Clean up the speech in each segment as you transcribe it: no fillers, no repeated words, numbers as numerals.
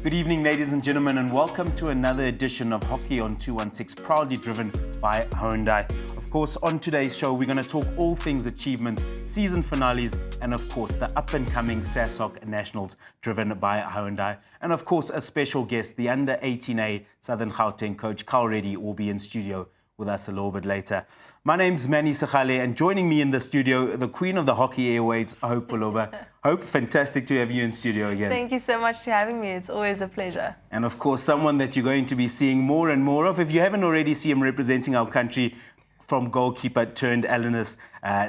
Good evening, ladies and gentlemen, and welcome to another edition of Hockey on 216, proudly driven by Hyundai. Of course, on today's show, we're going to talk all things achievements, season finales, and of course, the up-and-coming SASOC Nationals driven by Hyundai. And of course, a special guest, the under-18A Southern Gauteng coach, K Reddy, will be in studio with us a little bit later. My name's Manny Sechale, and joining me in the studio, the queen of the hockey airwaves, Hope Pulova. Hope, fantastic to have you in studio again. Thank you so much for having me. It's always a pleasure. And of course, someone that you're going to be seeing more and more of. If you haven't already seen him representing our country, from goalkeeper turned analyst,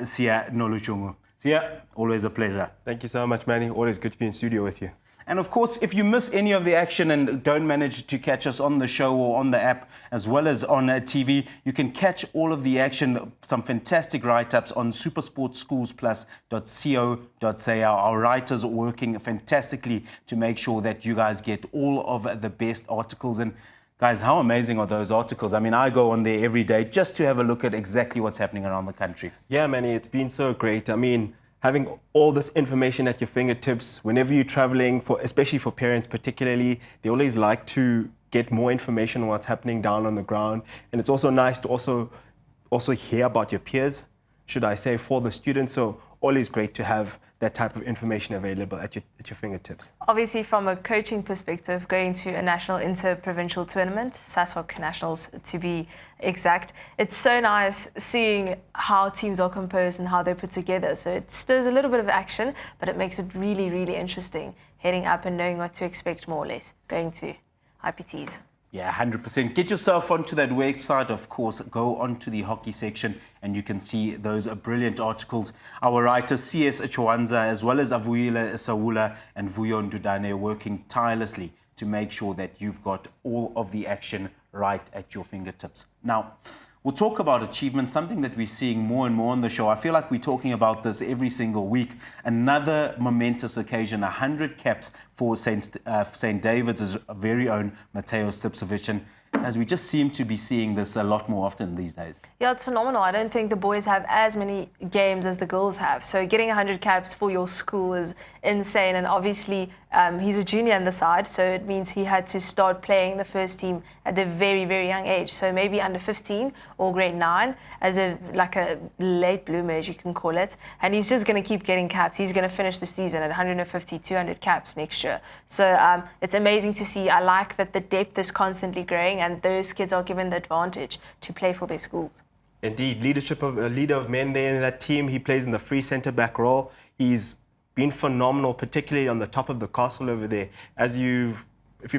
Sia Noluchungu. Sia, always a pleasure. Thank you so much, Manny. Always good to be in studio with you. And of course, if you miss any of the action and don't manage to catch us on the show or on the app, as well as on TV, you can catch all of the action, some fantastic write-ups on supersportschoolsplus.co.za. Our writers are working fantastically to make sure that you guys get all of the best articles. And guys, how amazing are those articles? I mean, I go on there every day just to have a look at exactly what's happening around the country. Yeah, Manny, it's been so great. I mean, having all this information at your fingertips, whenever you're traveling, especially for parents particularly, they always like to get more information on what's happening down on the ground. And it's also nice to also hear about your peers, should I say, for the students. So always great to have that type of information available at your fingertips. Obviously, from a coaching perspective, going to a national inter-provincial tournament, SASOC Nationals to be exact, it's so nice seeing how teams are composed and how they're put together. So it stirs a little bit of action, but it makes it really, really interesting heading up and knowing what to expect more or less going to IPTs. Yeah, 100%. Get yourself onto that website, of course. Go onto the hockey section and you can see those brilliant articles. Our writers, CS Chwanza, as well as Avuyile Sawula and Vuyo Ndudane, are working tirelessly to make sure that you've got all of the action right at your fingertips. Now, we'll talk about achievements, something that we're seeing more and more on the show. I feel like we're talking about this every single week. Another momentous occasion, 100 caps for St. David's very own Mateo Stipcevic. And as we just seem to be seeing this a lot more often these days. Yeah, it's phenomenal. I don't think the boys have as many games as the girls have. So getting 100 caps for your school is insane. And obviously, he's a junior in the side, so it means he had to start playing the first team at a very, very young age. So maybe under 15 or grade 9, as a late bloomer, as you can call it. And he's just going to keep getting caps. He's going to finish the season at 150, 200 caps next year. So it's amazing to see. I like that the depth is constantly growing and those kids are given the advantage to play for their schools. Indeed, leader of men there in that team. He plays in the free centre-back role. He's been phenomenal, particularly on the top of the castle over there. If you've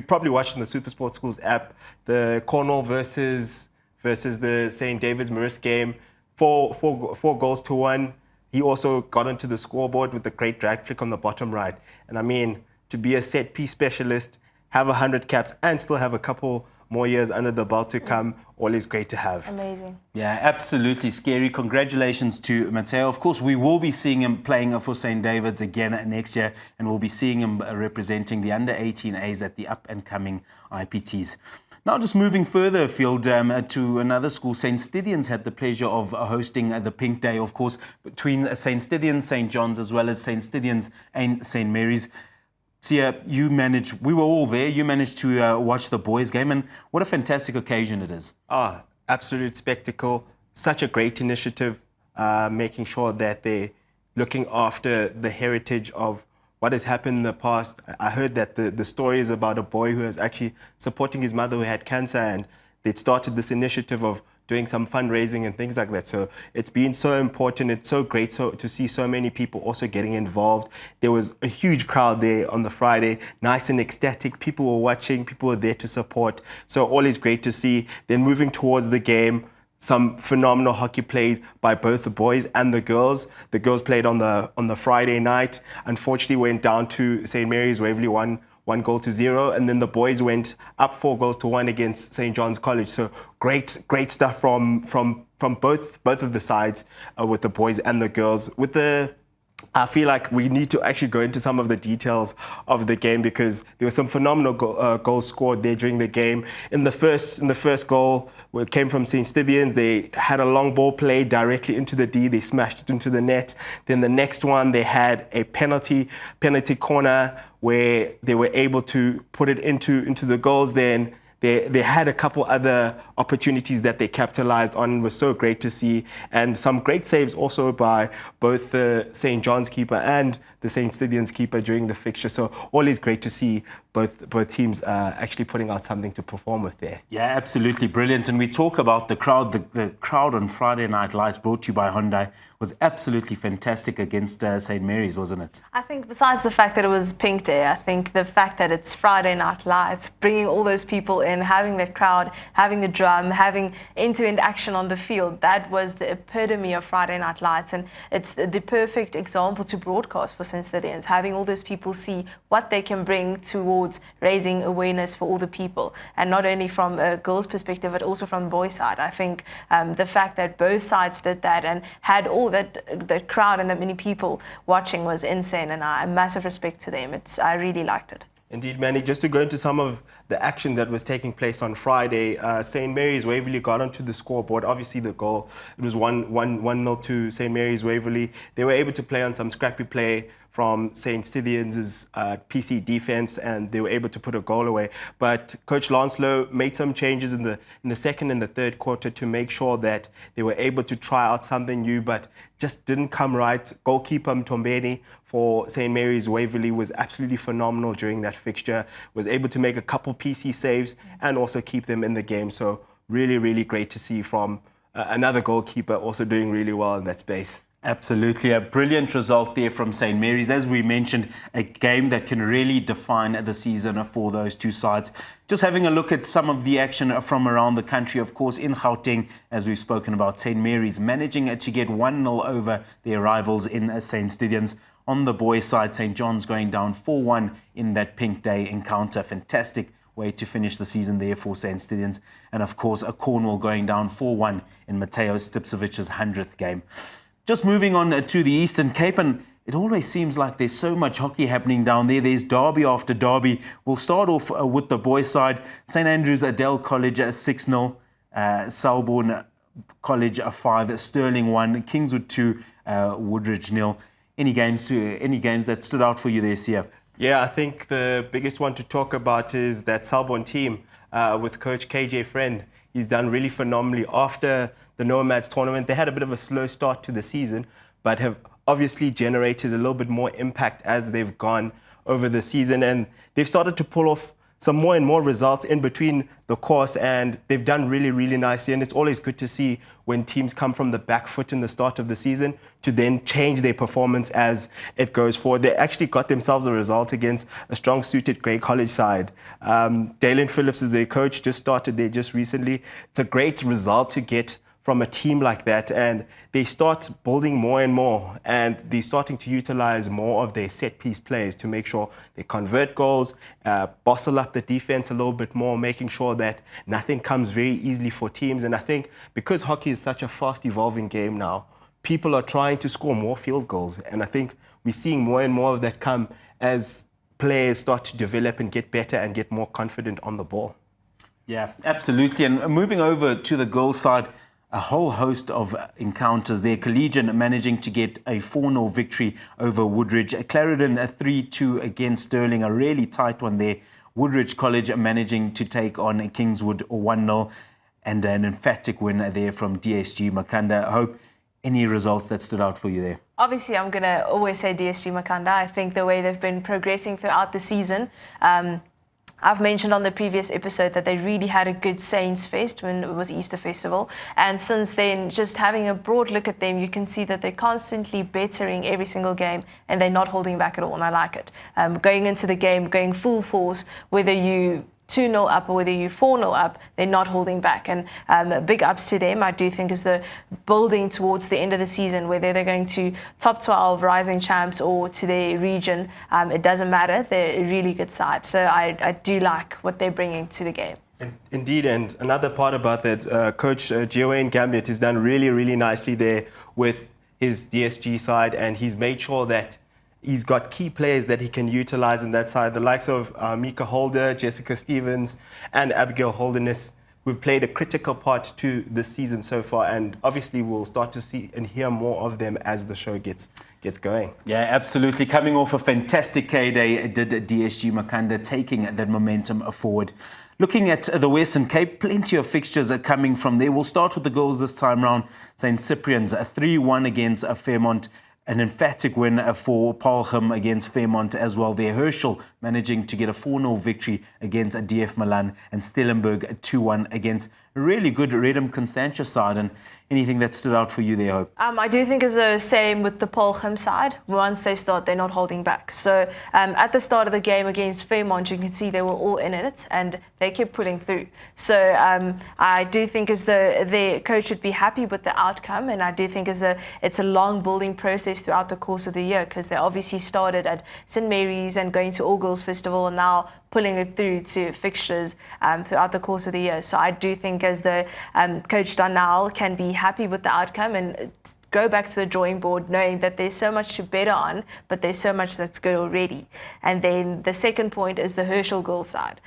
probably watched in the SuperSport Schools app, the Cornwall versus the St. David's Marist game, four goals to 1. He also got onto the scoreboard with a great drag flick on the bottom right. And I mean, to be a set piece specialist, have 100 caps and still have a couple more years under the belt to come, always great to have. Amazing. Yeah, absolutely scary. Congratulations to Mateo. Of course, we will be seeing him playing for St. David's again next year, and we'll be seeing him representing the under-18As at the up-and-coming IPTs. Now, just moving further afield to another school, St. Stithians had the pleasure of hosting the Pink Day, of course, between St. Stithians, St. John's, as well as St. Stithians and St. Mary's. Sia, we were all there. You managed to watch the boys' game, and what a fantastic occasion it is. Absolute spectacle. Such a great initiative, making sure that they're looking after the heritage of what has happened in the past. I heard that the story is about a boy who was actually supporting his mother who had cancer, and they'd started this initiative of doing some fundraising and things like that. So it's been so important. It's so great to see so many people also getting involved. There was a huge crowd there on the Friday, nice and ecstatic. People were watching, people were there to support. So always great to see. Then moving towards the game, some phenomenal hockey played by both the boys and the girls. The girls played on the Friday night. Unfortunately, went down to St. Mary's Waverley 1-0, and then the boys went up 4-1 against St. John's College. So great stuff from both of the sides with the boys and the girls. With the I feel like we need to actually go into some of the details of the game because there were some phenomenal goals scored there during the game. In the first goal, it came from St. Stithians. They had a long ball played directly into the D. They smashed it into the net. Then the next one, they had a penalty corner where they were able to put it into the goals. Then they had a couple other opportunities that they capitalized on. It was so great to see. And some great saves also by both the St. John's keeper and the St. Stithians keeper during the fixture. So always great to see both teams actually putting out something to perform with there. Yeah, absolutely brilliant. And we talk about the crowd. The crowd on Friday Night Lights, brought to you by Hyundai, was absolutely fantastic against St. Mary's, wasn't it? I think besides the fact that it was Pink Day, I think the fact that it's Friday Night Lights, bringing all those people in, having the crowd, having the drum, having end-to-end action on the field, that was the epitome of Friday Night Lights. And it's the perfect example to broadcast for St. Stithians, having all those people see what they can bring towards raising awareness for all the people. And not only from a girl's perspective, but also from the boys' side. I think the fact that both sides did that and had all that crowd and that many people watching was insane, and a massive respect to them. I really liked it. Indeed, Manny. Just to go into some of the action that was taking place on Friday, St. Mary's Waverley got onto the scoreboard. Obviously, the goal, it was 1-0 to St. Mary's Waverley. They were able to play on some scrappy play from St. Stithians' PC defense, and they were able to put a goal away. But Coach Lanslow made some changes in the second and the third quarter to make sure that they were able to try out something new, but just didn't come right. Goalkeeper Mtombeni for St. Mary's Waverley was absolutely phenomenal during that fixture, was able to make a couple PC saves and also keep them in the game. So really, really great to see from another goalkeeper also doing really well in that space. Absolutely. A brilliant result there from St. Mary's. As we mentioned, a game that can really define the season for those two sides. Just having a look at some of the action from around the country. Of course, in Gauteng, as we've spoken about, St. Mary's managing to get 1-0 over their rivals in St. Stithians. On the boys' side, St. John's going down 4-1 in that Pink Day encounter. Fantastic way to finish the season there for St. Stithians. And of course, a Cornwall going down 4-1 in Mateo Stipsovic's 100th game. Just moving on to the Eastern Cape, and it always seems like there's so much hockey happening down there. There's derby after derby. We'll start off with the boys' side. St. Andrews Adele College 6-0, Selborne College 5, Stirling 1, Kingswood 2, Woodridge 0. Any games that stood out for you this year? Yeah, I think the biggest one to talk about is that Selborne team with Coach KJ Friend. He's done really phenomenally after the Nomads tournament. They had a bit of a slow start to the season, but have obviously generated a little bit more impact as they've gone over the season. And they've started to pull off some more and more results in between the course, and they've done really, really nicely. And it's always good to see when teams come from the back foot in the start of the season to then change their performance as it goes forward. They actually got themselves a result against a strong-suited Grey College side. Dalen Phillips is their coach, just started there just recently. It's a great result to get from a team like that, and they start building more and more, and they're starting to utilize more of their set-piece plays to make sure they convert goals, bustle up the defense a little bit more, making sure that nothing comes very easily for teams. And I think because hockey is such a fast-evolving game now, people are trying to score more field goals, and I think we're seeing more and more of that come as players start to develop and get better and get more confident on the ball. Yeah, absolutely. And moving over to the girls' side, a whole host of encounters there. Collegian managing to get a 4-0 victory over Woodridge. Clarendon a 3-2 against Stirling, a really tight one there. Woodridge College managing to take on Kingswood 1-0, and an emphatic win there from DSG Makanda. I hope any results that stood out for you there. Obviously, I'm going to always say DSG Makanda. I think the way they've been progressing throughout the season, I've mentioned on the previous episode that they really had a good Saints Fest when it was Easter Festival. And since then, just having a broad look at them, you can see that they're constantly bettering every single game and they're not holding back at all. And I like it. Going into the game, going full force, whether you 2-0 up or whether you're 4-0 up, they're not holding back. And big ups to them, I do think, is the building towards the end of the season, whether they're going to top 12 rising champs or to their region. It doesn't matter. They're a really good side. So I do like what they're bringing to the game. Indeed, and another part about that, Coach Gioane Gambit has done really, really nicely there with his DSG side, and he's made sure that he's got key players that he can utilize in that side. The likes of Mika Holder, Jessica Stevens, and Abigail Holderness, who've played a critical part to this season so far, and obviously we'll start to see and hear more of them as the show gets going. Yeah, absolutely. Coming off a fantastic K-Day, did DSG Makanda, taking that momentum forward. Looking at the Western Cape, plenty of fixtures are coming from there. We'll start with the goals this time round. St. Cyprian's, a 3-1 against Fairmont. An emphatic win for Paarlgem against Fairmont as well there. Herschel managing to get a 4-0 victory against DF Milan, and Stellenberg a 2-1 against a really good Redham Constantia side. And anything that stood out for you there, Hope? I do think it's the same with the Paarlgem side. Once they start, they're not holding back. So at the start of the game against Fairmont, you can see they were all in it and they kept pulling through. So I do think as though their coach should be happy with the outcome, and I do think it's a long building process throughout the course of the year, because they obviously started at St. Mary's and going to All Girls Festival and now pulling it through to fixtures throughout the course of the year. So I do think as the Coach Darnell can be happy with the outcome and go back to the drawing board knowing that there's so much to better on, but there's so much that's good already. And then the second point is the Herschel goal side.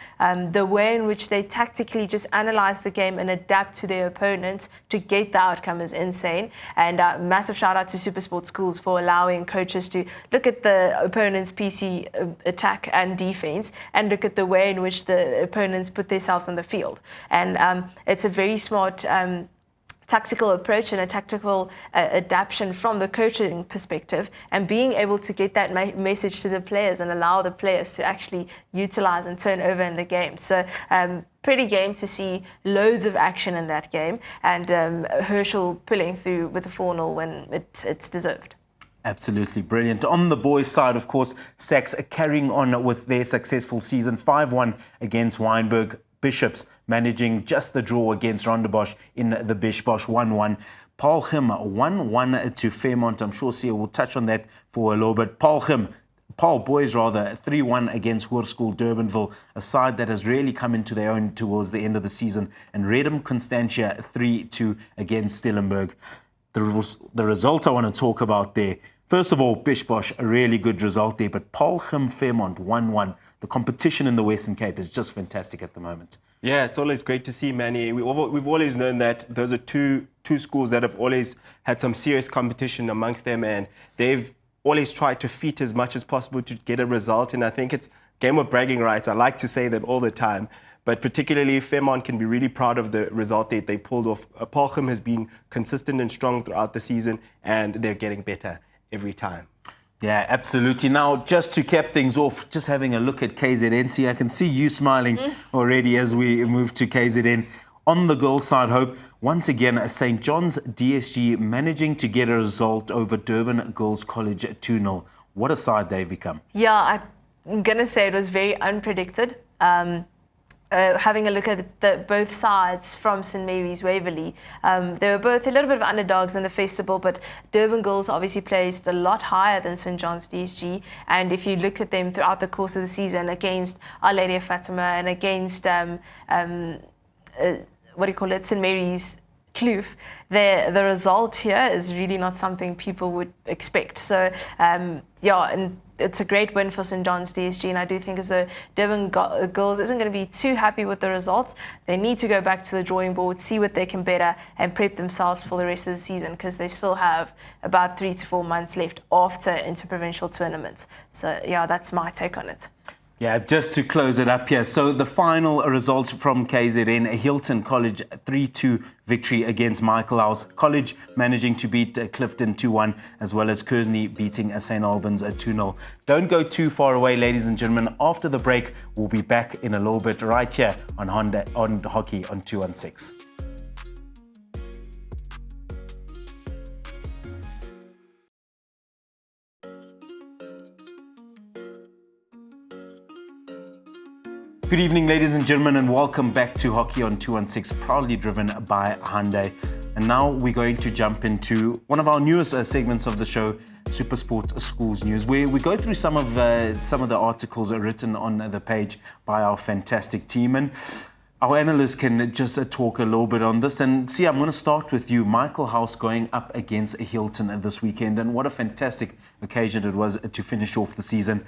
The way in which they tactically just analyze the game and adapt to their opponents to get the outcome is insane. And massive shout out to SuperSport Schools for allowing coaches to look at the opponent's PC attack and defense and look at the way in which the opponents put themselves on the field. And it's a very smart tactical approach and a tactical adaptation from the coaching perspective, and being able to get that message to the players and allow the players to actually utilize and turn over in the game. So pretty game to see, loads of action in that game, and Herschel pulling through with a 4-0 when it's deserved. Absolutely brilliant. On the boys' side, of course, Sachs carrying on with their successful season, 5-1 against Wynberg. Bishops managing just the draw against Rondebosch in the Bish Bosch 1-1. Paarlgem 1-1 to Fairmont. I'm sure Sia will touch on that for a little bit. Paul boys 3-1 against Hoërskool Durbanville, a side that has really come into their own towards the end of the season. And Redham Constantia 3-2 against Stellenberg. The result I want to talk about there. First of all, Bish Bosch, a really good result there, but Paarlgem Fairmont 1-1. The competition in the Western Cape is just fantastic at the moment. Yeah, it's always great to see, Manny. We've always known that those are two schools that have always had some serious competition amongst them, and they've always tried to feat as much as possible to get a result. And I think it's a game of bragging rights. I like to say that all the time. But particularly Fairmont can be really proud of the result that they pulled off. Paarlgem has been consistent and strong throughout the season, and they're getting better every time. Yeah, absolutely. Now, just to cap things off, just having a look at KZN. I can see you smiling already as we move to KZN. On the girls' side, Hope, once again, St. John's DSG managing to get a result over Durban Girls College 2-0. What a side they've become. Yeah, I'm going to say it was very unpredicted. Having a look at both sides from St. Mary's Waverley, they were both a little bit of underdogs in the festival, but Durban Girls obviously placed a lot higher than St. John's DSG. And if you look at them throughout the course of the season against Our Lady of Fatima and against St. Mary's Kloof, the result here is really not something people would expect. So and it's a great win for St. John's DSG, and I do think as the Durban Girls isn't going to be too happy with the results. They need to go back to the drawing board, see what they can better, and prep themselves for the rest of the season, because they still have about 3 to 4 months left after inter-provincial tournaments. So yeah, that's my take on it. Yeah, just to close it up here. So the final results from KZN, Hilton College 3-2 victory against Michael House. College managing to beat Clifton 2-1, as well as Kersney beating St. Albans 2-0. Don't go too far away, ladies and gentlemen. After the break, we'll be back in a little bit right here on Hockey on 216. Good evening, ladies and gentlemen, and welcome back to Hockey on 216, proudly driven by Hyundai. And now we're going to jump into one of our newest segments of the show, SuperSport Schools News, where we go through some of the articles written on the page by our fantastic team. And our analysts can just talk a little bit on this. And see, I'm going to start with you. Michael House going up against Hilton this weekend. And what a fantastic occasion it was to finish off the season.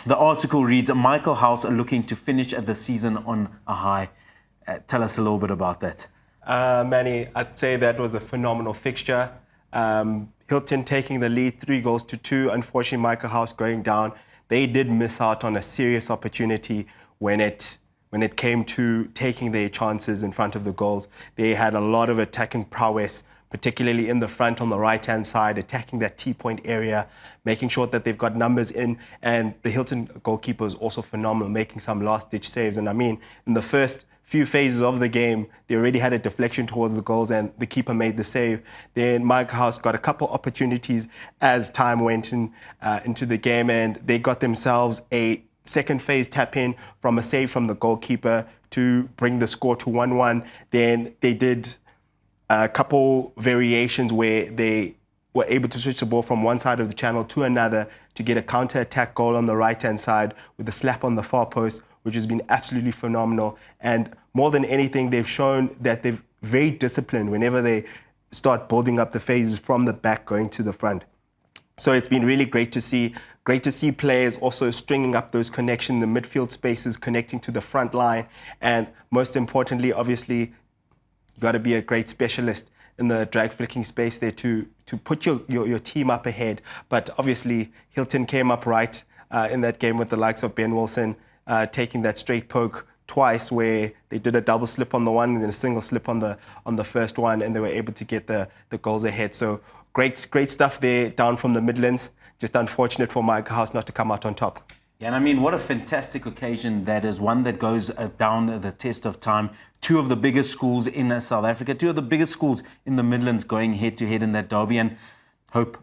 The article reads, Michael House looking to finish the season on a high. Tell us a little bit about that. Manny, I'd say that was a phenomenal fixture. Hilton taking the lead 3-2. Unfortunately, Michael House going down. They did miss out on a serious opportunity when it came to taking their chances in front of the goals. They had a lot of attacking prowess, particularly in the front on the right-hand side, attacking that T-point area, making sure that they've got numbers in. And the Hilton goalkeeper was also phenomenal, making some last-ditch saves. And I mean, in the first few phases of the game, they already had a deflection towards the goals and the keeper made the save. Then Mike House got a couple opportunities as time went into the game, and they got themselves a second phase tap in from a save from the goalkeeper to bring the score to 1-1. Then they did a couple variations where they were able to switch the ball from one side of the channel to another to get a counter-attack goal on the right-hand side with a slap on the far post, which has been absolutely phenomenal. And more than anything, they've shown that they're very disciplined whenever they start building up the phases from the back going to the front. So it's been really great to see. Great to see players also stringing up those connections, the midfield spaces connecting to the front line. And most importantly, obviously, you got to be a great specialist in the drag flicking space there to put your team up ahead. But obviously, Hilton came up right in that game with the likes of Ben Wilson, taking that straight poke twice, where they did a double slip on the one and then a single slip on the first one, and they were able to get the goals ahead. So great stuff there down from the Midlands. Just unfortunate for Mike House not to come out on top. Yeah, and I mean, what a fantastic occasion that is, one that goes down the test of time. Two of the biggest schools in South Africa, two of the biggest schools in the Midlands going head-to-head in that derby, and hope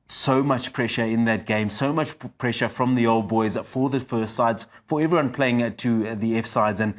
so much pressure in that game, so much pressure from the old boys for the first sides, for everyone playing to the F sides, and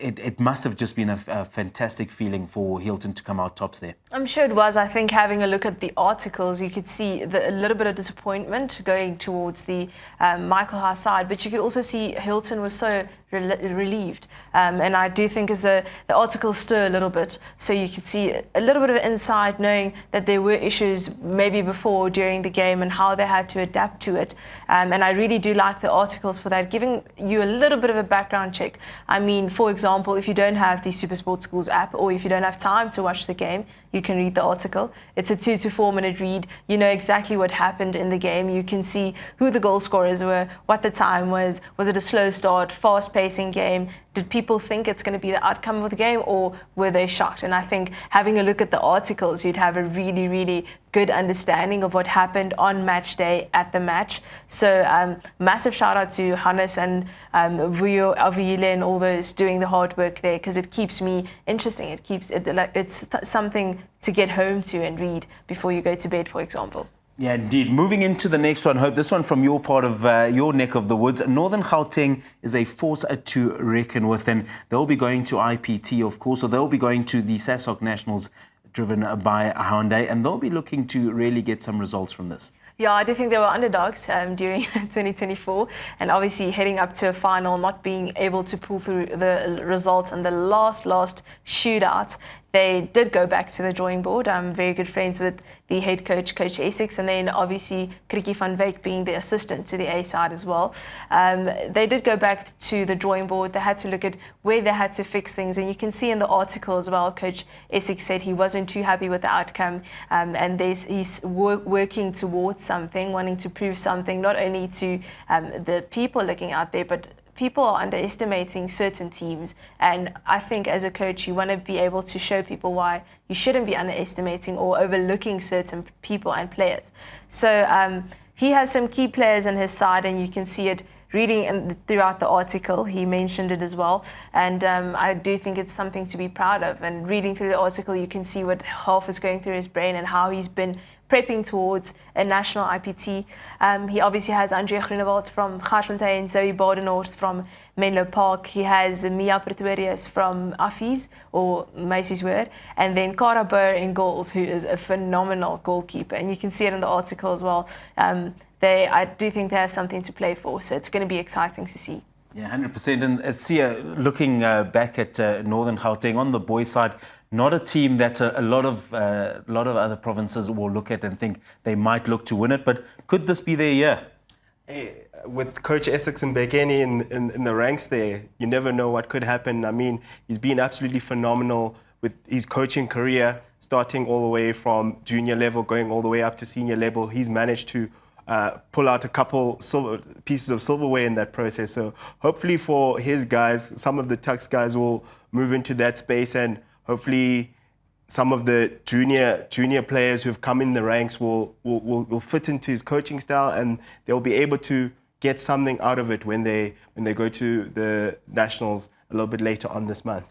it must have just been a fantastic feeling for Hilton to come out tops there. I'm sure it was. I think having a look at the articles, you could see a little bit of disappointment going towards the Michael House side, but you could also see Hilton was so relieved. And I do think as the articles stir a little bit, so you could see a little bit of insight knowing that there were issues maybe before, during the game, and how they had to adapt to it. And I really do like the articles for that, giving you a little bit of a background check. I mean, for example, if you don't have the SuperSport Schools app, or if you don't have time to watch the game, you can read the article. It's a 2 to 4 minute read. You know exactly what happened in the game. You can see who the goal scorers were, what the time was it a slow start, fast pacing game, did people think it's going to be the outcome of the game, or were they shocked? And I think having a look at the articles, you'd have a really, really good understanding of what happened on match day at the match. So massive shout out to Hannes and Vuyo Avile and all those doing the hard work there, because it keeps me interesting. It keeps it like it's something to get home to and read before you go to bed, for example. Yeah, indeed. Moving into the next one, Hope, this one from your part of your neck of the woods. Northern Gauteng is a force to reckon with, and they'll be going to IPT, of course, or they'll be going to the SASOC Nationals driven by Hyundai, and they'll be looking to really get some results from this. Yeah, I do think they were underdogs during 2024, and obviously heading up to a final, not being able to pull through the results and the last shootout. They did go back to the drawing board. I'm very good friends with the head coach, Coach Essex, and then obviously Kriki van Wyk being the assistant to the A side as well. They did go back to the drawing board. They had to look at where they had to fix things, and you can see in the article as well, Coach Essex said he wasn't too happy with the outcome, and he's working towards something, wanting to prove something, not only to the people looking out there, but people are underestimating certain teams, and I think as a coach you want to be able to show people why you shouldn't be underestimating or overlooking certain people and players. So he has some key players on his side, and you can see it reading and throughout the article. He mentioned it as well, and I do think it's something to be proud of. And reading through the article, you can see what Half is going through his brain and how he's been prepping towards a national IPT. He obviously has Andrea Groenewald from Garsfontein, Zoe Badenhorst from Menlo Park. He has Mia Pretorius from Affies or Meisieshoër, and then Cara Burr in goals, who is a phenomenal goalkeeper. And you can see it in the article as well. I do think they have something to play for, so it's going to be exciting to see. Yeah, 100%. And Sia, looking back at Northern Gauteng on the boys' side, not a team that a lot of other provinces will look at and think they might look to win it. But could this be their year? Hey, with Coach Essex and Begeni in the ranks there, you never know what could happen. I mean, he's been absolutely phenomenal with his coaching career, starting all the way from junior level, going all the way up to senior level. He's managed to pull out a couple pieces of silverware in that process. So hopefully for his guys, some of the Tuks guys will move into that space, and hopefully some of the junior players who have come in the ranks will fit into his coaching style, and they'll be able to get something out of it when they go to the nationals a little bit later on this month.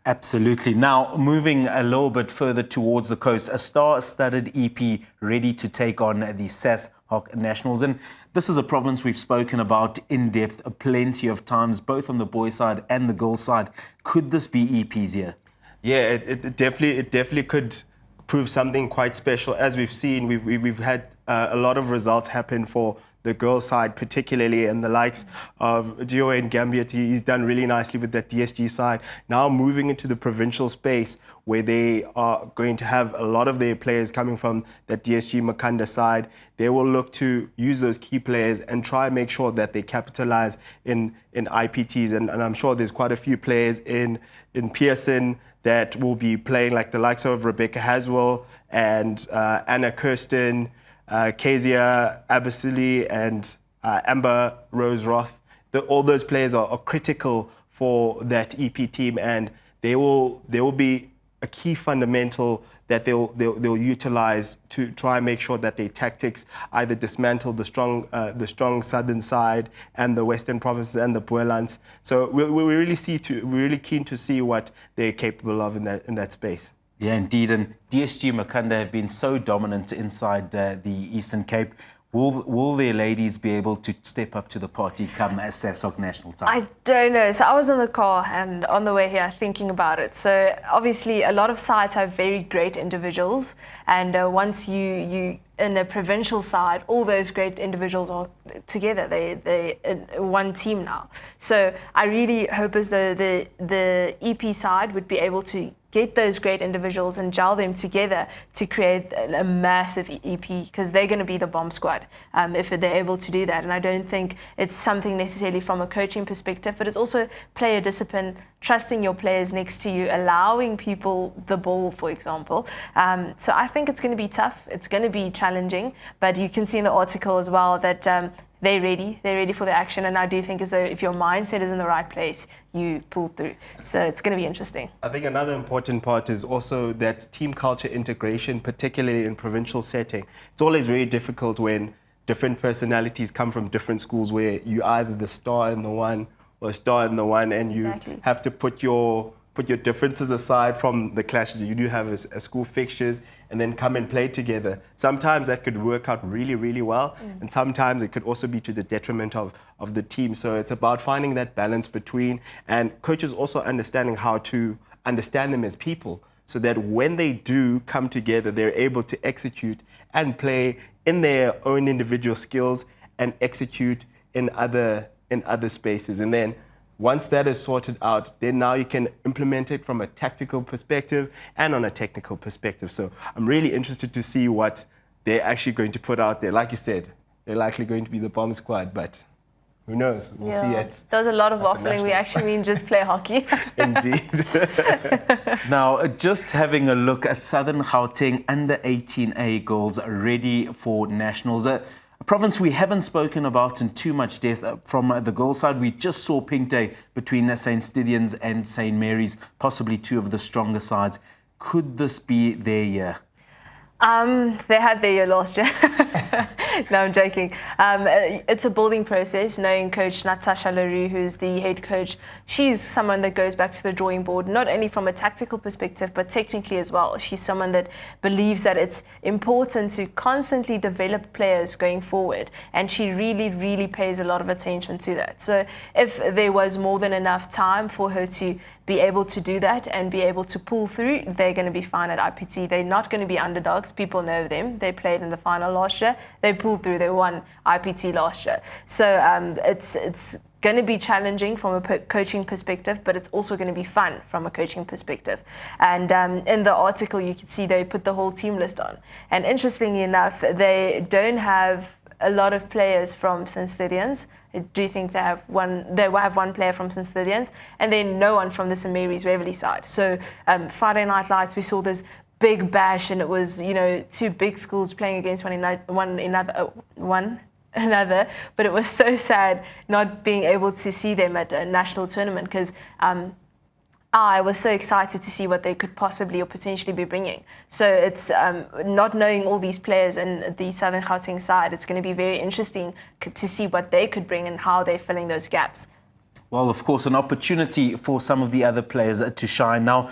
Absolutely. Now, moving a little bit further towards the coast, a star-studded EP ready to take on the SAS Hoc Nationals. And this is a province we've spoken about in depth plenty of times, both on the boys' side and the girls' side. Could this be EP's year? Yeah, it definitely could prove something quite special. As we've seen, we've had a lot of results happen for the girls' side, particularly, and the likes of Gio and Gambier. He's done really nicely with that DSG side. Now moving into the provincial space, where they are going to have a lot of their players coming from that DSG Makanda side, they will look to use those key players and try and make sure that they capitalize in IPTs. And I'm sure there's quite a few players in Pearson that will be playing, like the likes of Rebecca Haswell and Anna Kirsten, Kezia Abasili, and Amber Rose Roth. All those players are critical for that EP team, and they will be a key fundamental that they'll utilize to try and make sure that their tactics either dismantle the strong southern side and the western provinces and the Boerlands. So we're really keen to see what they're capable of in that space. Yeah, indeed. And DSG Makanda have been so dominant inside the Eastern Cape. Will their ladies be able to step up to the party come as SAS Hoc national time? I don't know. So I was in the car and on the way here thinking about it. So obviously a lot of sides have very great individuals, and once you in the provincial side, all those great individuals are together. They one team now. So I really hope as though the EP side would be able to get those great individuals and gel them together to create a massive EP, because they're going to be the bomb squad if they're able to do that. And I don't think it's something necessarily from a coaching perspective, but it's also player discipline, trusting your players next to you, allowing people the ball, for example. So I think it's going to be tough. It's going to be challenging, but you can see in the article as well that they're ready for the action, and I do think as though if your mindset is in the right place, you pull through. So it's going to be interesting. I think another important part is also that team culture integration, particularly in provincial setting. It's always very difficult when different personalities come from different schools, where you either the star in the one or a star in the one, and you have to put your differences aside from the clashes you do have as school fixtures, and then come and play together. Sometimes that could work out really, really well, and sometimes it could also be to the detriment of the team. So it's about finding that balance between, and coaches also understanding how to understand them as people, so that when they do come together, they're able to execute and play in their own individual skills and execute in other spaces. And then once that is sorted out, then now you can implement it from a tactical perspective and on a technical perspective. So I'm really interested to see what they're actually going to put out there. Like you said, they're likely going to be the bomb squad, but who knows? We'll see it. There's a lot of waffling. We actually mean just play hockey. Indeed. Now, just having a look at Southern Gauteng under 18A girls ready for nationals. A province we haven't spoken about in too much depth. From the girls' side, we just saw Pink Day between St. Stithians and St. Mary's, possibly two of the stronger sides. Could this be their year? They had their year last year. No, I'm joking. It's a building process. Knowing Coach Natasha Leroux, who's the head coach, she's someone that goes back to the drawing board, not only from a tactical perspective, but technically as well. She's someone that believes that it's important to constantly develop players going forward, and she really, really pays a lot of attention to that. So if there was more than enough time for her to be able to do that and be able to pull through, they're going to be fine at IPT. They're not going to be underdogs. People know them. They played in the final last year. They pulled through. They won IPT last year. So it's going to be challenging from a coaching perspective, but it's also going to be fun from a coaching perspective. And in the article, you can see they put the whole team list on. And interestingly enough, they don't have a lot of players from St. Stithians. I do think they have one player from St. Stithians, and then no one from the St. Mary's Waverley side. So Friday Night Lights, we saw this big bash, and it was, you know, two big schools playing against one another, but it was so sad not being able to see them at a national tournament, because I was so excited to see what they could possibly or potentially be bringing. So it's not knowing all these players in the Southern Gauteng side, it's going to be very interesting to see what they could bring and how they're filling those gaps. Well, of course, an opportunity for some of the other players to shine. Now,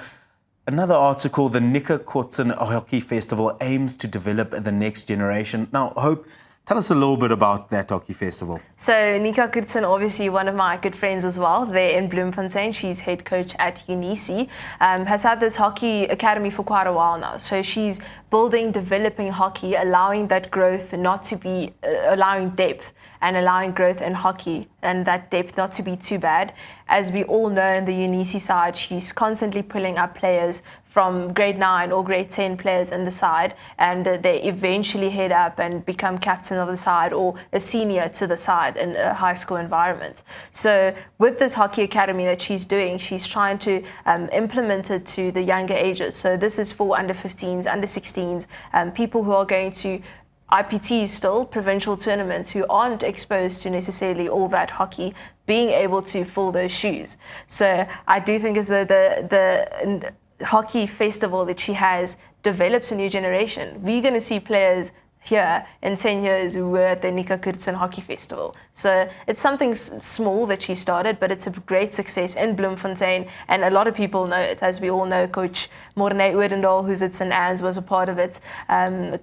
another article, the Nika Kootsen Hockey Festival aims to develop the next generation. Now, Hope, tell us a little bit about that hockey festival. So Nika Kootsen, obviously one of my good friends as well, they're in Bloemfontein. She's head coach at Unisi, has had this hockey academy for quite a while now. So she's building, developing hockey, allowing that growth not to be, allowing depth and allowing growth in hockey, and that depth not to be too bad. As we all know, in the Unisi side, she's constantly pulling up players from grade 9 or grade 10 players in the side, and they eventually head up and become captain of the side or a senior to the side in a high school environment. So with this hockey academy that she's doing, she's trying to implement it to the younger ages. So this is for under 15s, under 16s, people who are going to IPTs still, provincial tournaments, who aren't exposed to necessarily all that hockey, being able to fill those shoes. So I do think as the hockey festival that she has develops a new generation. We're going to see players here in 10 years who were at the Nika Kootsen Hockey Festival. So it's something small that she started, but it's a great success in Bloemfontein, and a lot of people know it. As we all know, Coach Mornay Oudendal, who's at St. Anne's, was a part of it.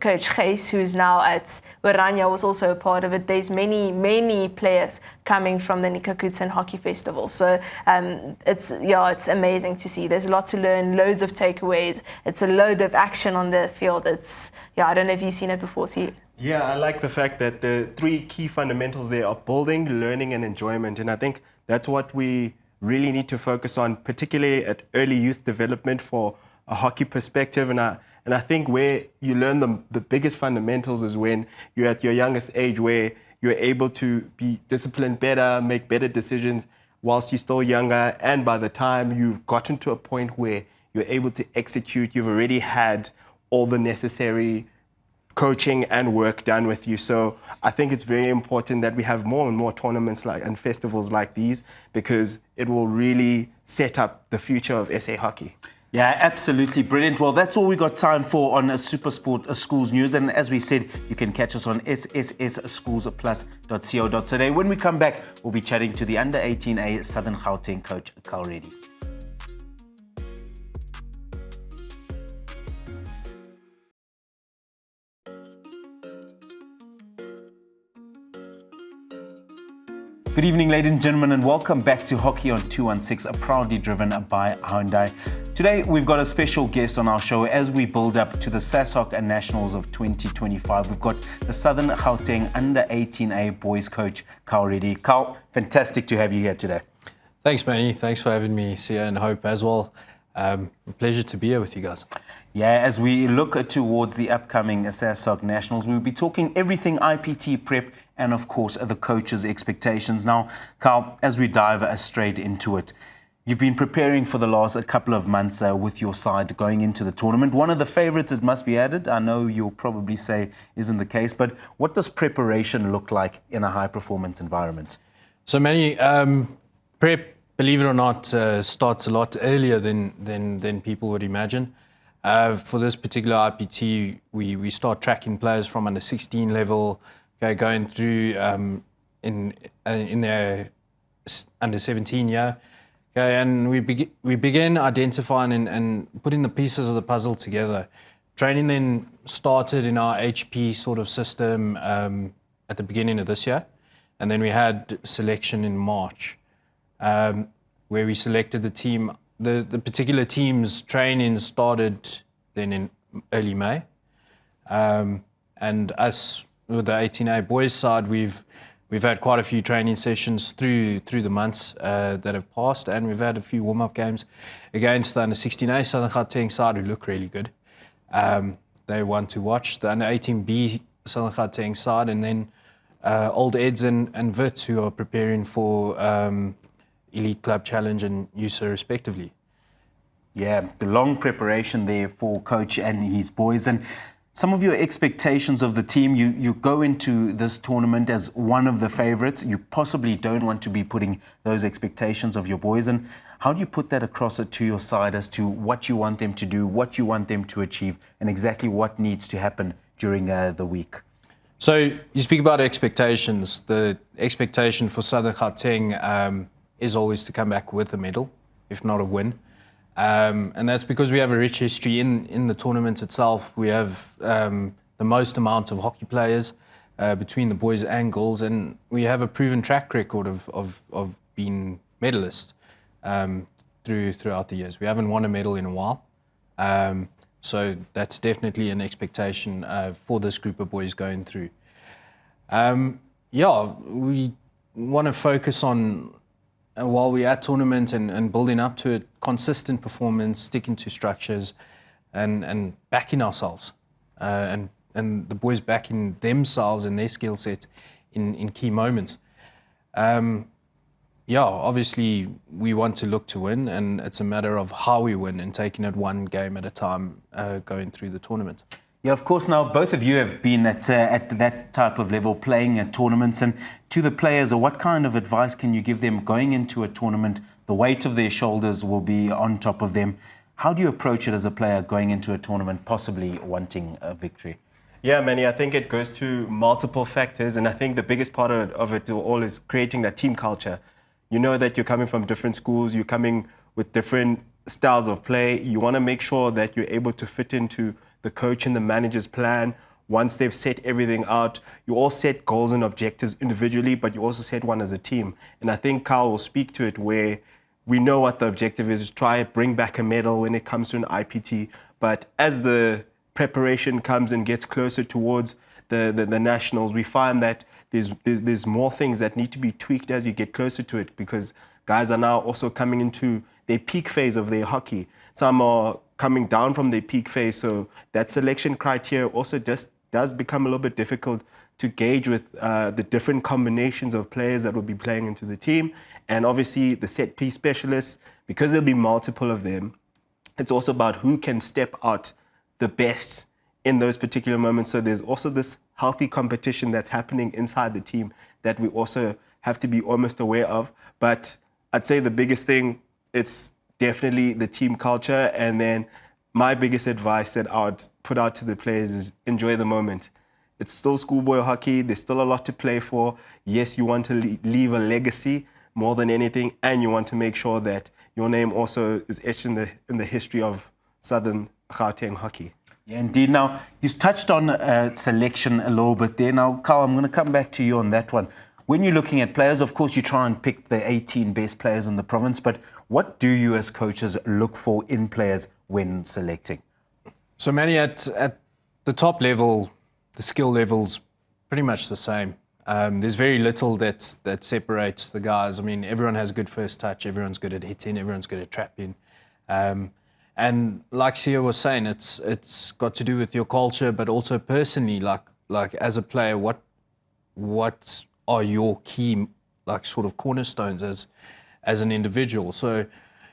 Coach Gijs, who's now at Oranje, was also a part of it. There's many players coming from the Nika Kootsen Hockey Festival. So it's amazing to see. There's a lot to learn, loads of takeaways. It's a load of action on the field. I don't know if you've seen it before. Yeah, I like the fact that the three key fundamentals there are building, learning, and enjoyment. And I think that's what we really need to focus on, particularly at early youth development for a hockey perspective. And I think where you learn the biggest fundamentals is when you're at your youngest age, where you're able to be disciplined better, make better decisions whilst you're still younger. And by the time you've gotten to a point where you're able to execute, you've already had all the necessary coaching and work done with you. So I think it's very important that we have more and more tournaments and festivals like these, because it will really set up the future of SA hockey. Yeah, absolutely brilliant. Well, that's all we got time for on SuperSport Schools News. And as we said, you can catch us on sssschoolsplus.co.za. When we come back, we'll be chatting to the Under 18A Southern Gauteng coach, K Reddy. Good evening, ladies and gentlemen, and welcome back to Hockey on 216, proudly driven by Hyundai. Today, we've got a special guest on our show as we build up to the SASOC Nationals of 2025. We've got the Southern Gauteng Under 18A boys coach, K Reddy. Carl, fantastic to have you here today. Thanks, Manny. Thanks for having me, Sia and Hope as well. A pleasure to be here with you guys. Yeah, as we look towards the upcoming SASOC Nationals, we'll be talking everything IPT prep and, of course, the coaches' expectations. Now, Carl, as we dive straight into it, you've been preparing for the last couple of months with your side going into the tournament. One of the favourites, it must be added. I know you'll probably say isn't the case, but what does preparation look like in a high-performance environment? So, Manny, prep, believe it or not, starts a lot earlier than people would imagine. For this particular IPT, we start tracking players from under 16 level, going through in their under 17 year. And we begin identifying and putting the pieces of the puzzle together. Training then started in our HP sort of system at the beginning of this year. And then we had selection in March, where we selected the team the particular team's training started then in early May. And us, with the 18A boys side, we've had quite a few training sessions through the months that have passed, and we've had a few warm-up games against the under 16A Southern Gauteng side, who look really good. They want to watch the under 18B Southern Gauteng side, and then Old Eds and Wits, who are preparing for Elite Club Challenge and USA respectively. Yeah, the long preparation there for coach and his boys. And some of your expectations of the team, you go into this tournament as one of the favorites. You possibly don't want to be putting those expectations of your boys. And how do you put that across to your side as to what you want them to do, what you want them to achieve, and exactly what needs to happen during the week? So you speak about expectations. The expectation for Southern Gauteng is always to come back with a medal, if not a win. And that's because we have a rich history in the tournament itself. We have the most amount of hockey players between the boys and girls, and we have a proven track record of being medalists throughout the years. We haven't won a medal in a while. So that's definitely an expectation for this group of boys going through. We want to focus on, while we're at tournament and building up to it, consistent performance, sticking to structures, and backing ourselves, and the boys backing themselves and their skill set in key moments. Obviously we want to look to win, and it's a matter of how we win and taking it one game at a time going through the tournament. Yeah, of course. Now, both of you have been at that type of level, playing at tournaments. And to the players, what kind of advice can you give them going into a tournament? The weight of their shoulders will be on top of them. How do you approach it as a player going into a tournament, possibly wanting a victory? Yeah, Manny, I think it goes to multiple factors. And I think the biggest part of it all is creating that team culture. You know that you're coming from different schools, you're coming with different styles of play. You want to make sure that you're able to fit into the coach and the manager's plan. Once they've set everything out, you all set goals and objectives individually, but you also set one as a team. And I think Carl will speak to it, where we know what the objective is try bring back a medal when it comes to an IPT. But as the preparation comes and gets closer towards the nationals, we find that there's more things that need to be tweaked as you get closer to it, because guys are now also coming into their peak phase of their hockey. Some are coming down from their peak phase, so that selection criteria also just does become a little bit difficult to gauge with the different combinations of players that will be playing into the team. And obviously the set piece specialists, because there'll be multiple of them, it's also about who can step out the best in those particular moments. So there's also this healthy competition that's happening inside the team that we also have to be almost aware of. But I'd say the biggest thing, it's definitely the team culture. And then my biggest advice that I would put out to the players is enjoy the moment. It's still schoolboy hockey. There's still a lot to play for. Yes, you want to leave a legacy more than anything, and you want to make sure that your name also is etched in the history of Southern Gauteng hockey. Yeah, indeed. Now, you touched on selection a little bit there. Now, Carl, I'm going to come back to you on that one. When you're looking at players, of course, you try and pick the 18 best players in the province, but what do you as coaches look for in players when selecting? So, Manny, at the top level, the skill level's pretty much the same. There's very little that separates the guys. I mean, everyone has good first touch, everyone's good at hitting, everyone's good at trapping. And like Sia was saying, it's got to do with your culture, but also personally, like as a player, what are your key sort of cornerstones as an individual? So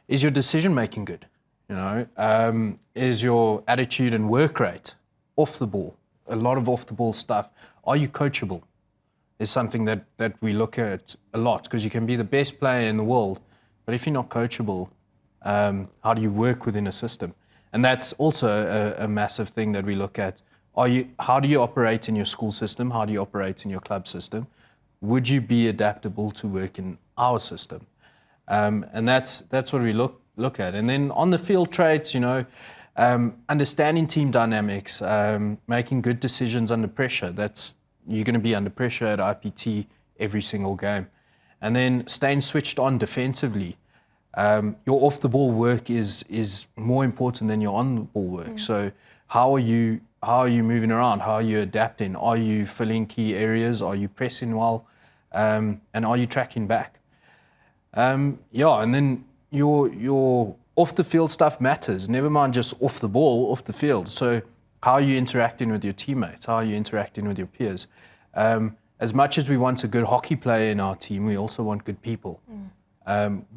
is your decision making good? You know, is your attitude and work rate off the ball? A lot of off the ball stuff. Are you coachable? Is something that we look at a lot, because you can be the best player in the world, but if you're not coachable, how do you work within a system? And that's also a massive thing that we look at. How do you operate in your school system? How do you operate in your club system? Would you be adaptable to work in our system? And that's what we look at. And then on the field traits, you know, understanding team dynamics, making good decisions under pressure. You're going to be under pressure at IPT every single game. And then staying switched on defensively. your off-the-ball work is more important than your on-the-ball work. So how are you moving around? How are you adapting? Are you filling key areas? Are you pressing well? And are you tracking back? And then your off-the-field stuff matters. Never mind just off the ball, off the field. So how are you interacting with your teammates? How are you interacting with your peers? As much as we want a good hockey player in our team, we also want good people.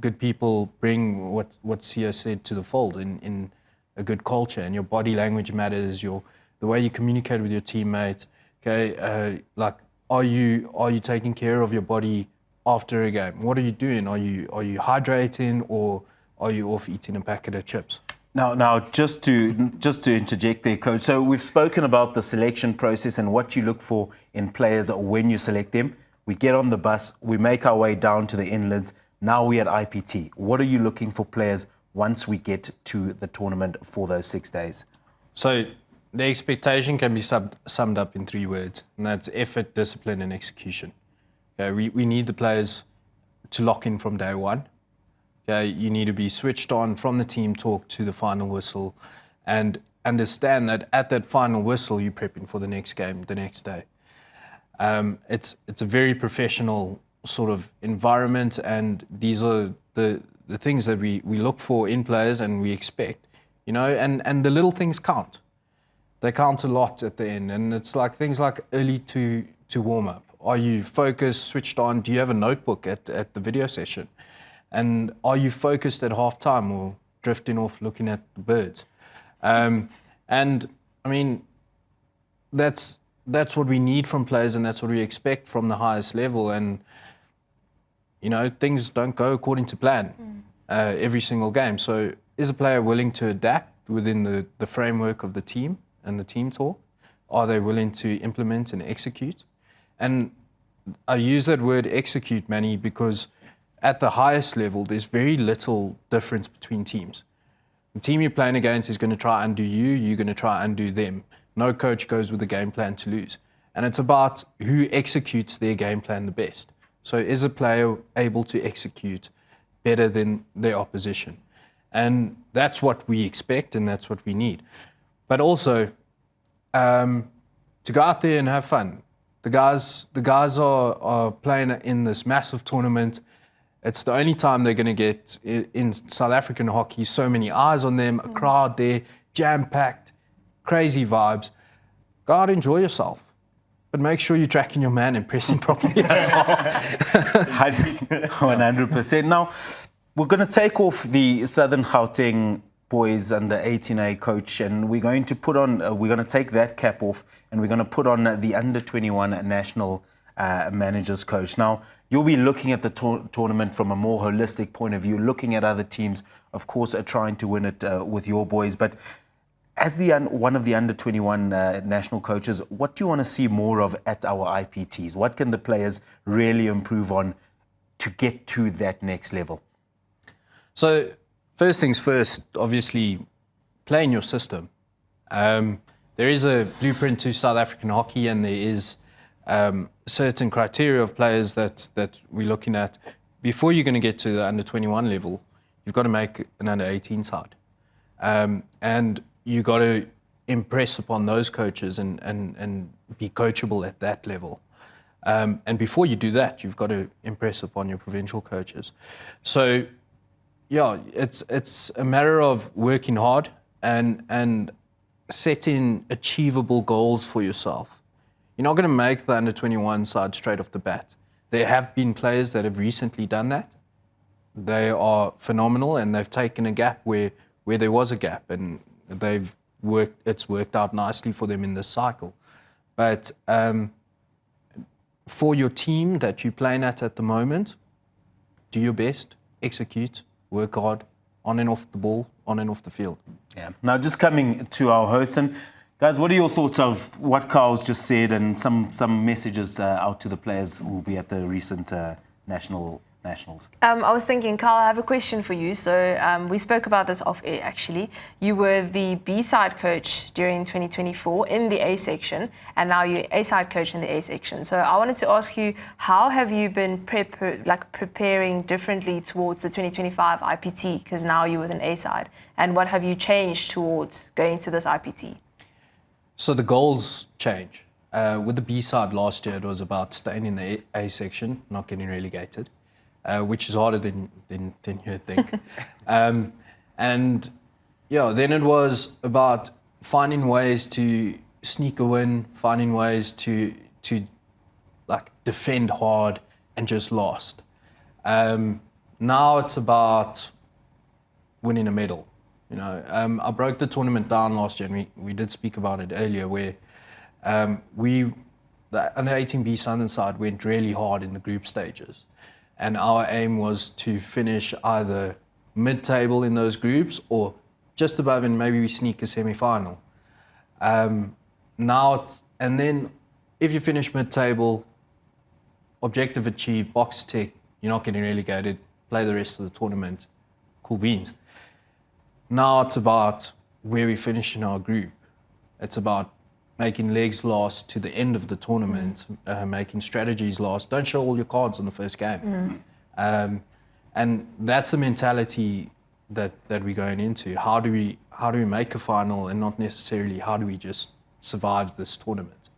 Good people bring what Sia said to the fold in a good culture, and your body language matters. The way you communicate with your teammates. Okay, like are you taking care of your body after a game? What are you doing? Are you hydrating, or are you off eating a packet of chips? Now, just to interject there, Coach. So we've spoken about the selection process and what you look for in players when you select them. We get on the bus, we make our way down to the inlands. Now we're at IPT. What are you looking for players once we get to the tournament for those 6 days? So the expectation can be summed up in 3 words, and that's effort, discipline, and execution. Okay, we need the players to lock in from day one. Okay, you need to be switched on from the team talk to the final whistle, and understand that at that final whistle, you're prepping for the next game the next day. It's a very professional sort of environment, and these are the things that we look for in players and we expect, and the little things count. They count a lot at the end, and it's like things like early to warm up. Are you focused, switched on? Do you have a notebook at the video session? And are you focused at halftime or drifting off looking at the birds? And I mean, that's what we need from players, and that's what we expect from the highest level. And things don't go according to plan every single game. So is a player willing to adapt within the framework of the team and the team talk? Are they willing to implement and execute? And I use that word execute, Manny, because at the highest level, there's very little difference between teams. The team you're playing against is going to try and do you, you're going to try and do them. No coach goes with a game plan to lose. And it's about who executes their game plan the best. So is a player able to execute better than their opposition? And that's what we expect, and that's what we need. But also, to go out there and have fun. The guys are playing in this massive tournament. It's the only time they're going to get, in South African hockey, so many eyes on them, a crowd there, jam-packed, crazy vibes. Go out, enjoy yourself. But make sure you're tracking your man and pressing properly. 100%. Now, we're going to take off the Southern Gauteng boys under 18A coach, and we're going to put on, we're going to take that cap off, and we're going to put on the under 21 national managers coach. Now, you'll be looking at the tournament from a more holistic point of view, looking at other teams, of course, trying to win it with your boys. But as one of the under 21 national coaches, what do you want to see more of at our IPTs? What can the players really improve on to get to that next level? So, first things first, obviously, play in your system. There is a blueprint to South African hockey, and there is certain criteria of players that we're looking at. Before you're going to get to the under 21 level, you've got to make an under 18 side. And you got to impress upon those coaches and be coachable at that level. And before you do that, you've got to impress upon your provincial coaches. So, yeah, it's a matter of working hard and setting achievable goals for yourself. You're not going to make the under 21 side straight off the bat. There have been players that have recently done that. They are phenomenal, and they've taken a gap where there was a gap, and it's worked out nicely for them in this cycle. But for your team that you're playing at the moment, do your best, execute, work hard, on and off the ball, on and off the field. Yeah. Now, just coming to our host, and guys, what are your thoughts of what Carl's just said, and some messages out to the players who will be at the recent national nationals? I was thinking, Carl, I have a question for you. So we spoke about this off air, actually. You were the B-side coach during 2024 in the A section, and now you're A-side coach in the A section. So I wanted to ask you, how have you been preparing differently towards the 2025 IPT? Because now you're with an A-side. And what have you changed towards going to this IPT? So the goals change. With the B side last year, it was about staying in the A section, not getting relegated, which is harder than you'd think. And yeah, then it was about finding ways to sneak a win, finding ways to like defend hard and just lost. Now it's about winning a medal. You know, I broke the tournament down last year, and we did speak about it earlier, where the under 18B Southern side went really hard in the group stages, and our aim was to finish either mid-table in those groups or just above, and maybe we sneak a semi-final. And then if you finish mid-table, objective achieved, box tick, you're not getting relegated, play the rest of the tournament, cool beans. Now it's about where we finish in our group. It's about making legs last to the end of the tournament, making strategies last. Don't show all your cards on the first game. And that's the mentality that we're going into. How do we make a final, and not necessarily how do we just survive this tournament?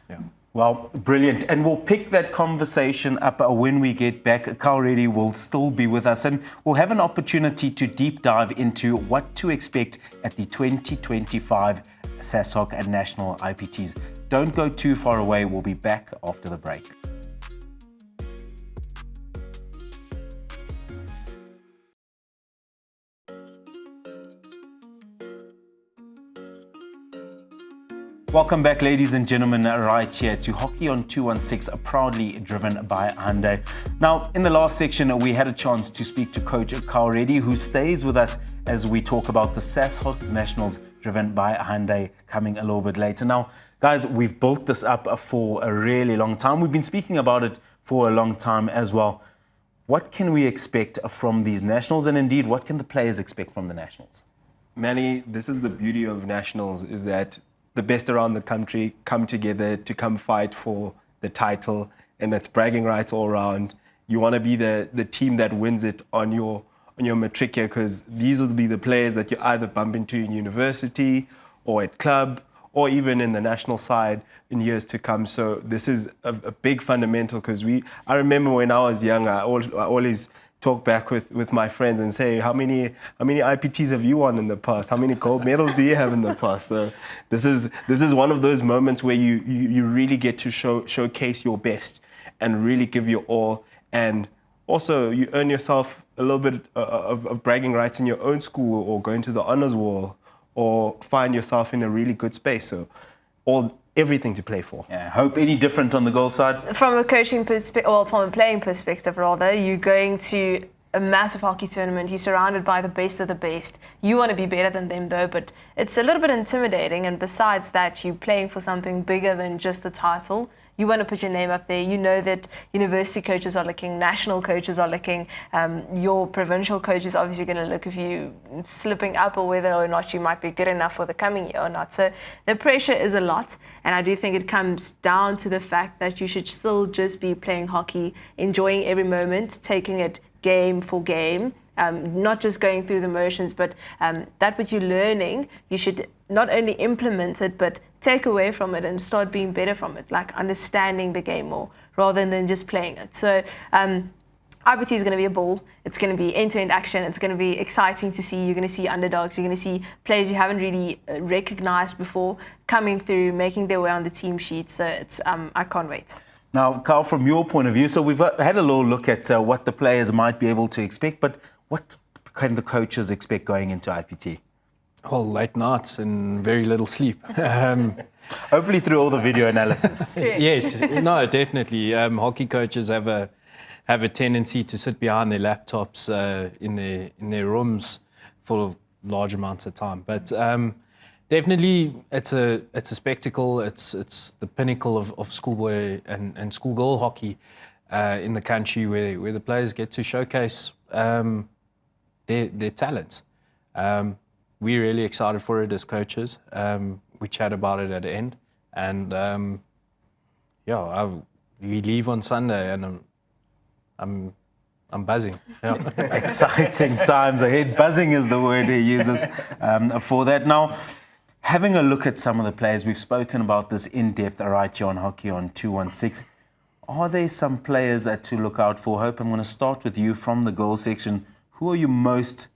Yeah. Well, brilliant. And we'll pick that conversation up when we get back. K Reddy will still be with us, and we'll have an opportunity to deep dive into what to expect at the 2025 SASOC and National IPTs. Don't go too far away. We'll be back after the break. Welcome back, ladies and gentlemen, right here to Hockey on 216, proudly driven by Hyundai. Now, in the last section, we had a chance to speak to Coach K Reddy, who stays with us as we talk about the SASOC Nationals driven by Hyundai coming a little bit later. Now, guys, we've built this up for a really long time. We've been speaking about it for a long time as well. What can we expect from these Nationals, and indeed, what can the players expect from the Nationals? Manny, this is the beauty of Nationals, is that the best around the country come together to come fight for the title, and it's bragging rights all around. You want to be the team that wins it on your matricia, because these will be the players that you either bump into in university or at club or even in the national side in years to come. So this is a big fundamental, because I remember when I was young, I always talk back with my friends and say, how many IPTs have you won in the past? How many gold medals do you have in the past? So this is one of those moments where you really get to showcase your best and really give your all, and also you earn yourself a little bit of bragging rights in your own school, or going to the honors wall, or find yourself in a really good space. So everything to play for. Yeah, hope any different on the goal side? From a coaching perspective, or from a playing perspective rather, you're going to a massive hockey tournament. You're surrounded by the best of the best. You want to be better than them though, but it's a little bit intimidating. And besides that, you're playing for something bigger than just the title. You want to put your name up there. You know that university coaches are looking, national coaches are looking, your provincial coach is obviously going to look if you slipping up, or whether or not you might be good enough for the coming year or not. So the pressure is a lot, and I do think it comes down to the fact that you should still just be playing hockey, enjoying every moment, taking it game for game, not just going through the motions, but that what you're learning, you should not only implement it, but take away from it and start being better from it, like understanding the game more rather than just playing it. So IPT is going to be a ball. It's going to be end-to-end action. It's going to be exciting to see. You're going to see underdogs. You're going to see players you haven't really recognized before coming through, making their way on the team sheet. So it's I can't wait. Now, Carl, from your point of view, so we've had a little look at what the players might be able to expect, but what can the coaches expect going into IPT? Well, late nights and very little sleep. Hopefully through all the video analysis. Yes, no, definitely. Hockey coaches have a tendency to sit behind their laptops in their rooms for large amounts of time. But definitely, it's a spectacle. It's the pinnacle of schoolboy and schoolgirl hockey. in the country where the players get to showcase their talents. We're really excited for it as coaches. We chat about it at the end, and we leave on Sunday, and I'm buzzing. Yeah. Exciting times ahead. Buzzing is the word he uses for that. Now, having a look at some of the players, we've spoken about this in depth right here on Hockey on 216. Are there some players to look out for? Hope, I'm going to start with you from the girls section. Who are you most,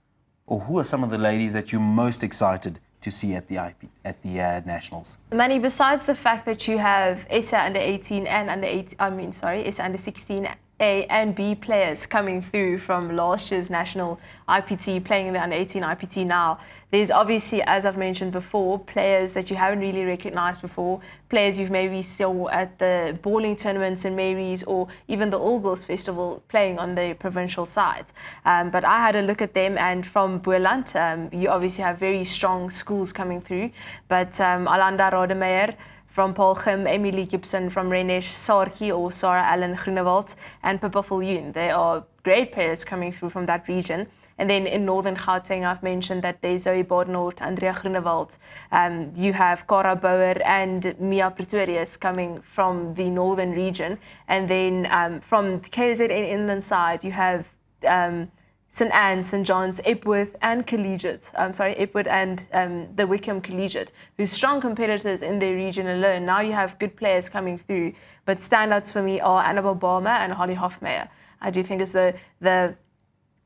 or who are some of the ladies that you're most excited to see at the Nationals? Manny, besides the fact that you have SA under 18 and SA under 16 A and B players coming through from last year's national IPT, playing in the under 18 IPT now, there's obviously, as I've mentioned before, players that you haven't really recognized before, players you've maybe saw at the bowling tournaments in Mary's or even the All Girls Festival playing on the provincial sides. But I had a look at them, and from Boland, you obviously have very strong schools coming through, but Alanda Rodemeyer from Polchum, Emily Gibson from Renesh, Sarki or Sarah Allen Groenewald, and Pippa Viljoen. They are great players coming through from that region. And then in Northern Gauteng, I've mentioned that there's Zoe Barnard, Andrea Groenewald. You have Cara Bauer and Mia Pretorius coming from the Northern region. And then from the KZN inland side, you have St. Anne's, St. John's, Epworth and Epworth and the Wickham Collegiate, who's strong competitors in their region alone. Now you have good players coming through, but standouts for me are Annabelle Balmer and Holly Hofmeyer. I do think it's the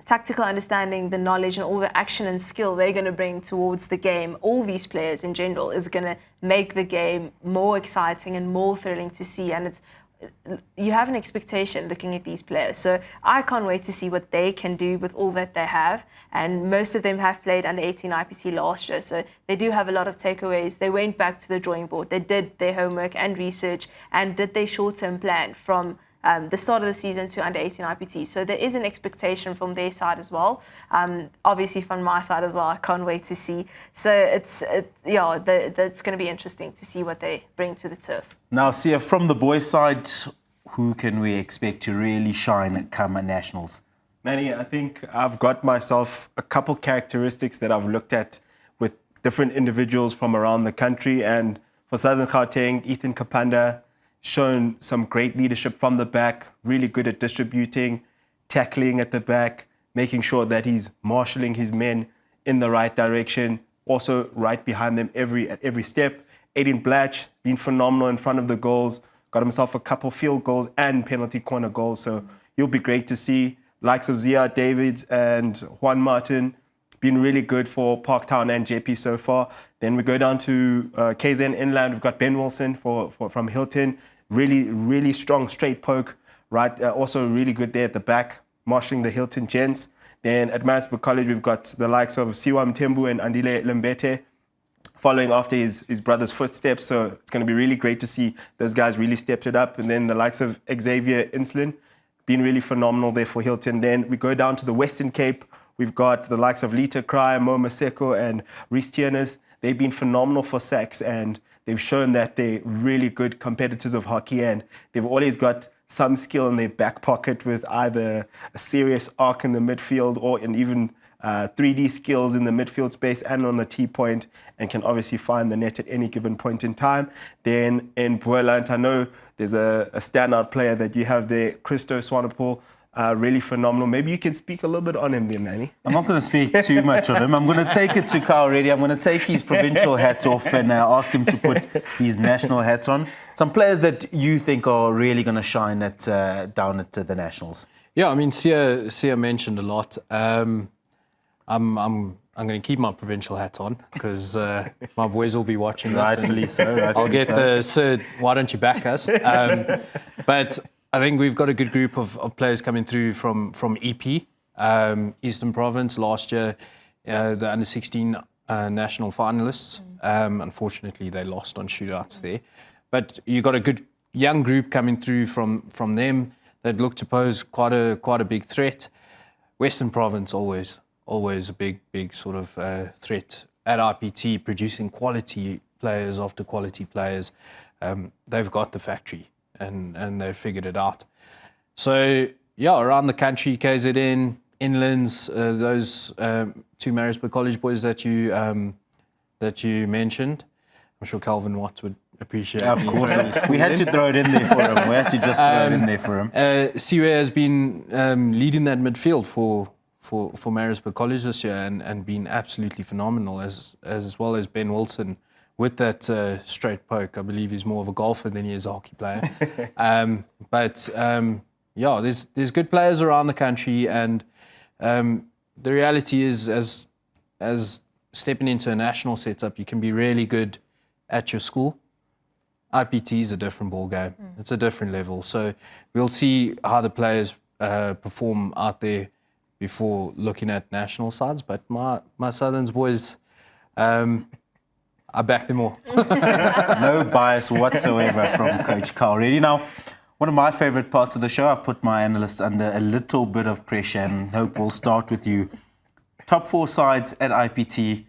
tactical understanding, the knowledge and all the action and skill they're going to bring towards the game, all these players in general, is going to make the game more exciting and more thrilling to see. And you have an expectation looking at these players. So I can't wait to see what they can do with all that they have. And most of them have played under 18 IPT last year. So they do have a lot of takeaways. They went back to the drawing board. They did their homework and research and did their short-term plan from the start of the season to under 18 IPT. So there is an expectation from their side as well. Obviously from my side as well, I can't wait to see. So it's going to be interesting to see what they bring to the turf. Now, Sia, from the boys' side, who can we expect to really shine come at Nationals? Manny, I think I've got myself a couple characteristics that I've looked at with different individuals from around the country. And for Southern Gauteng, Ethan Kapanda, shown some great leadership from the back, really good at distributing, tackling at the back, making sure that he's marshalling his men in the right direction, also right behind them at every step. Aiden Blatch, been phenomenal in front of the goals, got himself a couple field goals and penalty corner goals, so he'll be great to see. Likes of Zia Davids and Juan Martin, been really good for Parktown and JP so far. Then we go down to KZN Inland. We've got Ben Wilson from Hilton. Really strong straight poke, right? Also really good there at the back, marshalling the Hilton gents. Then at Maritzburg College, we've got the likes of Siwa Mtembu and Andile Lembete following after his brother's footsteps. So it's going to be really great to see those guys really stepped it up. And then the likes of Xavier Inslin, been really phenomenal there for Hilton. Then we go down to the Western Cape. We've got the likes of Lita Cry, Mo Maseko and Reese Tierners. They've been phenomenal for Sax, and they've shown that they're really good competitors of hockey, and they've always got some skill in their back pocket with either a serious arc in the midfield or even 3D skills in the midfield space and on the T-point, and can obviously find the net at any given point in time. Then in Boland, I know there's a standout player that you have there, Christo Swanepoel. Really phenomenal. Maybe you can speak a little bit on him there, Manny. I'm not going to speak too much on him. I'm going to take it to K Reddy. I'm going to take his provincial hat off and ask him to put his national hats on. Some players that you think are really going to shine down at the Nationals. Yeah, I mean, Sia mentioned a lot. I'm going to keep my provincial hat on because my boys will be watching this. Rightfully so. I'll get the Sir, why don't you back us? But I think we've got a good group of players coming through from EP, Eastern Province last year, the under-16 national finalists. Unfortunately, they lost on shootouts there. But you got a good young group coming through from them that look to pose quite a big threat. Western Province always a big sort of threat at IPT, producing quality players after quality players. They've got the factory. And they've figured it out. So yeah, around the country, KZN, Inlands, those two Maritzburg College boys that you mentioned. I'm sure Calvin Watt would appreciate. Of me course, putting his we had to throw it in there for him. We had to just throw it in there for him. Siwe has been leading that midfield for Maritzburg College this year and been absolutely phenomenal, as well as Ben Wilson with that straight poke. I believe he's more of a golfer than he is a hockey player. Yeah, there's good players around the country, and the reality is, as stepping into a national setup, you can be really good at your school. IPT is a different ball game. It's a different level. So we'll see how the players perform out there before looking at national sides. But my Southerns boys, I back them all. No bias whatsoever from Coach K Reddy. Now, one of my favorite parts of the show, I've put my analysts under a little bit of pressure, and Hope, we'll start with you. Top 4 sides at IPT,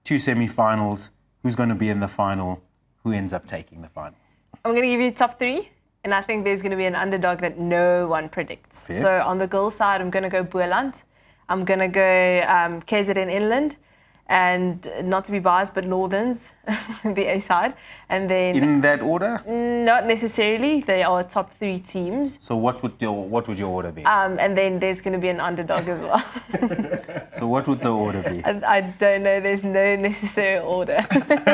2 semi-finals. Who's going to be in the final? Who ends up taking the final? I'm going to give you top 3, and I think there's going to be an underdog that no one predicts. Fair. So on the girls' side, I'm going to go Boeland. I'm going to go KZN Inland, and not to be biased, but Northerns, the A side. And then In that order? not necessarily. They are top 3 teams. So what would your order be? And then there's going to be an underdog as well. So what would the order be? I don't know. There's no necessary order.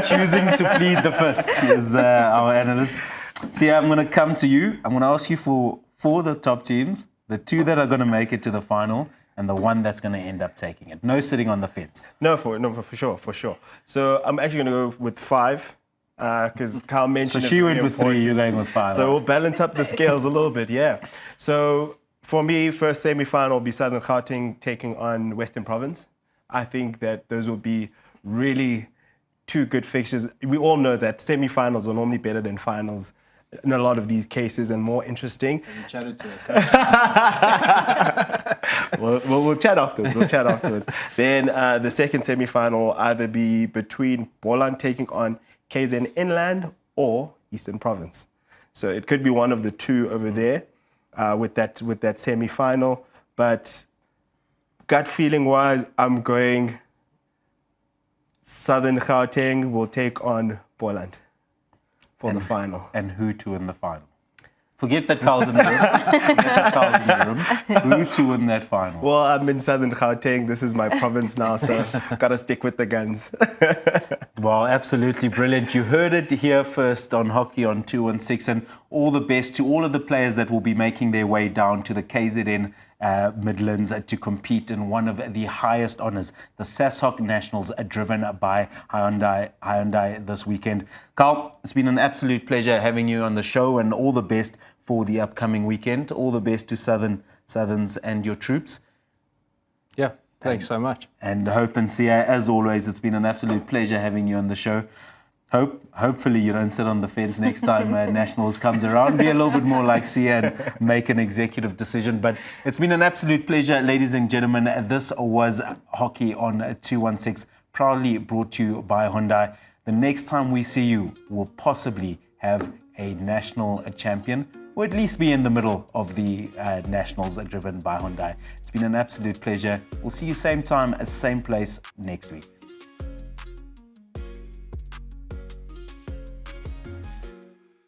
Choosing to plead the fifth is our analyst. So yeah, I'm going to come to you. I'm going to ask you for the top teams, the 2 that are going to make it to the final, and the 1 that's going to end up taking it. No sitting on the fence. For sure. So I'm actually going to go with 5 because Kyle So mentioned. she it went really with 3, important. you're going with 5. So we'll balance up the scales a little bit, yeah. So for me, first semi-final will be Southern Gauteng taking on Western Province. I think that those will be really 2 good fixtures. We all know that semi-finals are normally better than finals in a lot of these cases and more interesting. We'll chat afterwards. Then the second semi-final will either be between Boland taking on KZN Inland or Eastern Province. So it could be one of the 2 over there with that semi-final. But gut feeling wise, I'm going Southern Gauteng will take on Boland for the final. And who to win the final? Forget that Carl's in the room. Who to win that final? Well, I'm in Southern Gauteng. This is my province now, so gotta stick with the guns. Well, absolutely brilliant. You heard it here first on Hockey on 216, and all the best to all of the players that will be making their way down to the KZN Midlands to compete in one of the highest honours, the SASHOC Nationals, driven by Hyundai this weekend. Carl, it's been an absolute pleasure having you on the show, and all the best for the upcoming weekend. All the best to Southerns and your troops. Yeah, thanks so much. And Hope and Sia, as always, it's been an absolute pleasure having you on the show. Hopefully you don't sit on the fence next time Nationals comes around. Be a little bit more like Sia and make an executive decision. But it's been an absolute pleasure, ladies and gentlemen. This was Hockey on 216, proudly brought to you by Hyundai. The next time we see you, we'll possibly have a national champion, or at least be in the middle of the Nationals driven by Hyundai. It's been an absolute pleasure. We'll see you same time, same place next week.